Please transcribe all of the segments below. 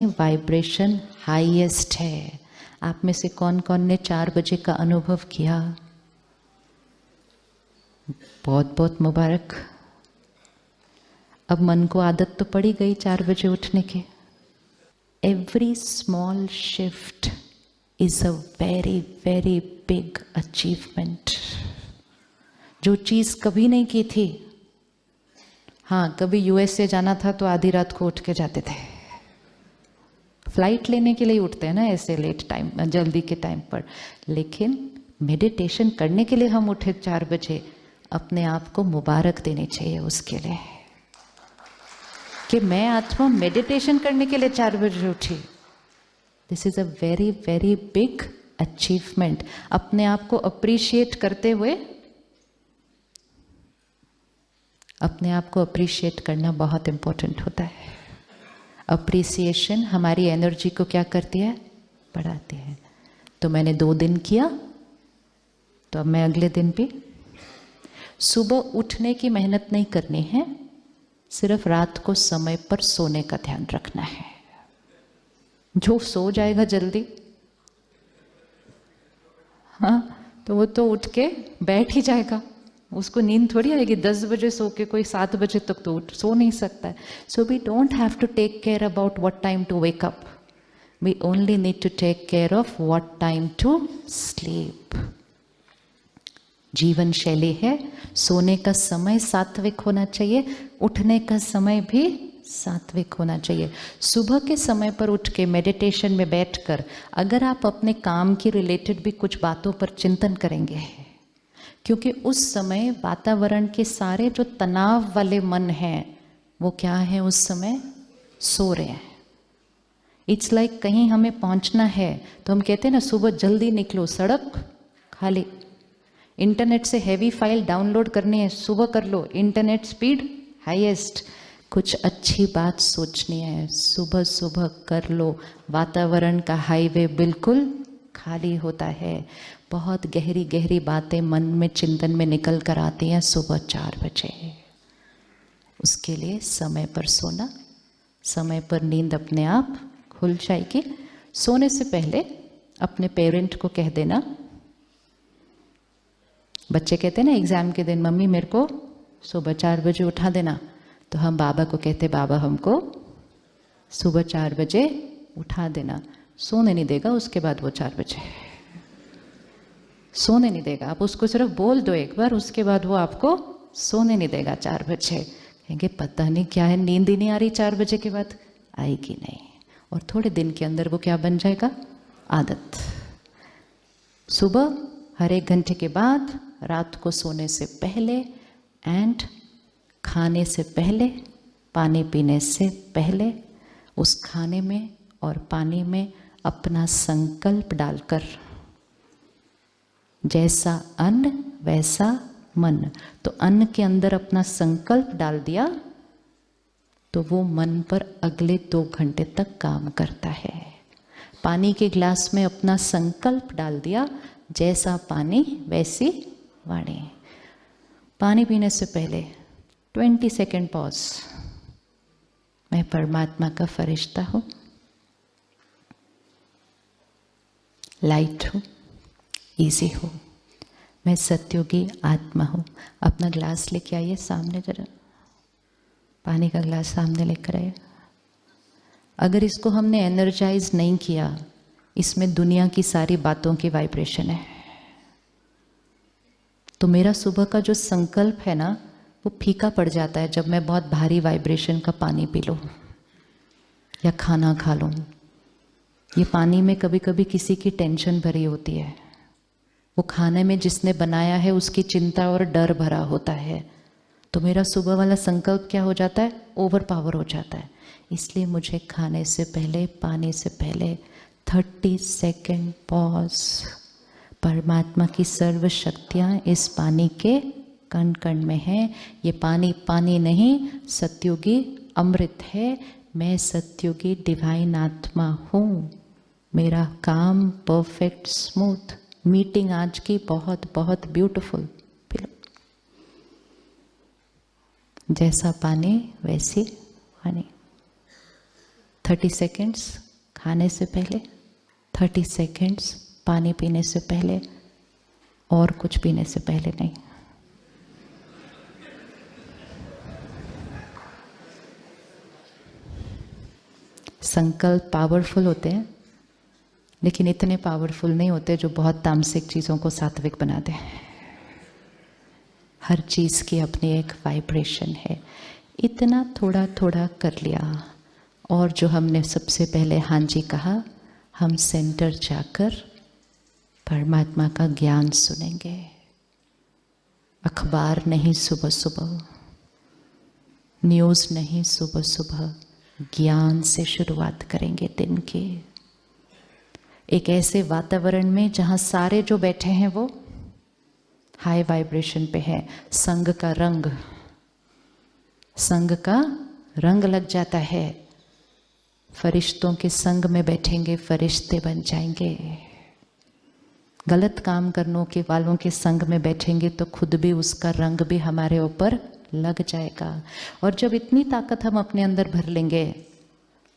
Vibration highest है। आप में से कौन कौन ने 4 बजे का अनुभव किया? बहुत बहुत मुबारक। अब मन को आदत तो पड़ी गई 4 बजे उठने की। Every small shift is a very very big achievement. जो चीज कभी नहीं की थी, हाँ कभी यूएसए जाना था तो आधी रात को उठ के जाते थे। फ्लाइट लेने के लिए उठते हैं ना ऐसे लेट टाइम, जल्दी के टाइम पर। लेकिन मेडिटेशन करने के लिए हम उठे 4 बजे, अपने आप को मुबारक देनी चाहिए उसके लिए कि मैं आत्मा मेडिटेशन करने के लिए 4 बजे उठी। This is a very very big achievement. अपने आप को अप्रिशिएट करते हुए, अपने आप को अप्रिशिएट करना बहुत इंपॉर्टेंट होता है। अप्रिसिएशन हमारी एनर्जी को क्या करती है? बढ़ाती है। तो मैंने 2 दिन किया, तो अब मैं अगले दिन भी। सुबह उठने की मेहनत नहीं करनी है, सिर्फ रात को समय पर सोने का ध्यान रखना है। जो सो जाएगा जल्दी, हाँ तो वो तो उठ के बैठ ही जाएगा, उसको नींद थोड़ी आएगी। 10 बजे सो के कोई 7 बजे तक तो सो नहीं सकता है। So we don't have to take care about what time to wake up, we only need to take care of what time to sleep. जीवन शैली है, सोने का समय सात्विक होना चाहिए, उठने का समय भी सात्विक होना चाहिए। सुबह के समय पर उठ के मेडिटेशन में बैठकर अगर आप अपने काम की रिलेटेड भी कुछ बातों पर चिंतन करेंगे, क्योंकि उस समय वातावरण के सारे जो तनाव वाले मन हैं वो क्या है, उस समय सो रहे हैं। इट्स लाइक कहीं हमें पहुंचना है तो हम कहते हैं ना सुबह जल्दी निकलो, सड़क खाली। इंटरनेट से हैवी फाइल डाउनलोड करनी है, सुबह कर लो, इंटरनेट स्पीड हाईएस्ट। कुछ अच्छी बात सोचनी है, सुबह सुबह कर लो। वातावरण का हाईवे बिल्कुल खाली होता है। बहुत गहरी गहरी बातें मन में चिंतन में निकल कर आती हैं सुबह 4 बजे। उसके लिए समय पर सोना, समय पर नींद अपने आप खुल जाएगी। सोने से पहले अपने पेरेंट को कह देना, बच्चे कहते हैं ना एग्जाम के दिन, मम्मी मेरे को सुबह 4 बजे उठा देना, तो हम बाबा को कहते, बाबा हमको सुबह 4 बजे उठा देना। सोने नहीं देगा उसके बाद वो 4 बजे सोने नहीं देगा। आप उसको सिर्फ बोल दो एक बार, उसके बाद वो आपको सोने नहीं देगा 4 बजे। कहेंगे पता नहीं क्या है, नींद ही नहीं आ रही 4 बजे के बाद। आएगी नहीं, और थोड़े दिन के अंदर वो क्या बन जाएगा? आदत। सुबह हर 1 घंटे के बाद, रात को सोने से पहले एंड खाने से पहले, पानी पीने से पहले, उस खाने में और पानी में अपना संकल्प डालकर, जैसा अन्न वैसा मन। तो अन्न के अंदर अपना संकल्प डाल दिया तो वो मन पर अगले 2 घंटे तक काम करता है। पानी के गिलास में अपना संकल्प डाल दिया, जैसा पानी वैसी वाणी। पानी पीने से पहले 20 सेकेंड पॉज। मैं परमात्मा का फरिश्ता हूँ, लाइट हूँ, इजी हूँ, मैं सत्योगी आत्मा हूँ। अपना ग्लास लेके आइए सामने, जरा पानी का ग्लास सामने लेकर आइए। अगर इसको हमने एनर्जाइज नहीं किया, इसमें दुनिया की सारी बातों की वाइब्रेशन है। तो मेरा सुबह का जो संकल्प है ना, वो फीका पड़ जाता है जब मैं बहुत भारी वाइब्रेशन का पानी पी लूँ या खाना खा लूँ। ये पानी में कभी कभी किसी की टेंशन भरी होती है, वो खाने में जिसने बनाया है उसकी चिंता और डर भरा होता है। तो मेरा सुबह वाला संकल्प क्या हो जाता है? ओवर पावर हो जाता है। इसलिए मुझे खाने से पहले, पानी से पहले 30 सेकेंड पॉज। परमात्मा की सर्व शक्तियाँ इस पानी के कण कण में है। ये पानी पानी नहीं, सत्युगी अमृत है। मैं सत्युगी डिवाइन आत्मा हूँ। मेरा काम परफेक्ट स्मूथ। मीटिंग आज की बहुत बहुत ब्यूटीफुल। जैसा पानी वैसी वाणी। 30 सेकेंड्स खाने से पहले, 30 सेकेंड्स पानी पीने से पहले, और कुछ पीने से पहले नहीं। संकल्प पावरफुल होते हैं, लेकिन इतने पावरफुल नहीं होते जो बहुत तामसिक चीज़ों को सात्विक बना दें। हर चीज़ की अपनी एक वाइब्रेशन है। इतना थोड़ा थोड़ा कर लिया, और जो हमने सबसे पहले हाँ जी कहा, हम सेंटर जाकर परमात्मा का ज्ञान सुनेंगे। अखबार नहीं सुबह सुबह, न्यूज़ नहीं सुबह सुबह, ज्ञान से शुरुआत करेंगे दिन की। एक ऐसे वातावरण में जहाँ सारे जो बैठे हैं वो हाई वाइब्रेशन पे है। संग का रंग लग जाता है। फरिश्तों के संग में बैठेंगे, फरिश्ते बन जाएंगे। गलत काम करने के वालों के संग में बैठेंगे तो खुद भी उसका रंग भी हमारे ऊपर लग जाएगा। और जब इतनी ताकत हम अपने अंदर भर लेंगे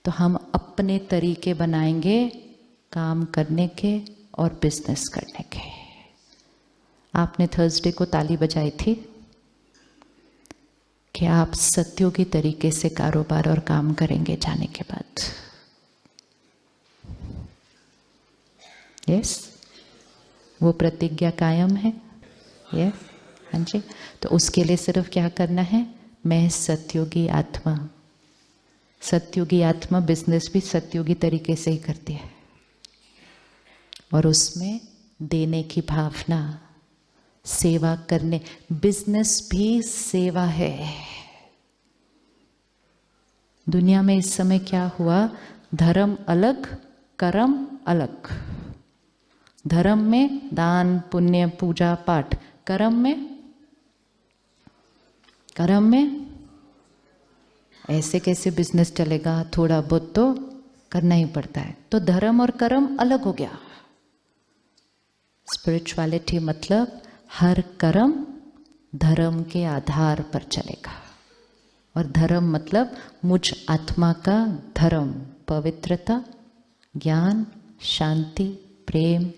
तो हम अपने तरीके बनाएंगे काम करने के और बिजनेस करने के। आपने थर्सडे को ताली बजाई थी कि आप सत्योगी तरीके से कारोबार और काम करेंगे जाने के बाद। यस, वो प्रतिज्ञा कायम है। यस, हाँ जी। तो उसके लिए सिर्फ क्या करना है, मैं सत्योगी आत्मा। सत्योगी आत्मा बिजनेस भी सत्योगी तरीके से ही करती है, और उसमें देने की भावना, सेवा करने। बिजनेस भी सेवा है। दुनिया में इस समय क्या हुआ, धर्म अलग, कर्म अलग। धर्म में दान पुण्य पूजा पाठ, कर्म में ऐसे कैसे बिजनेस चलेगा, थोड़ा बहुत तो करना ही पड़ता है। तो धर्म और कर्म अलग हो गया। स्पिरिचुअलिटी मतलब हर कर्म धर्म के आधार पर चलेगा, और धर्म मतलब मुझ आत्मा का धर्म, पवित्रता, ज्ञान, शांति, प्रेम,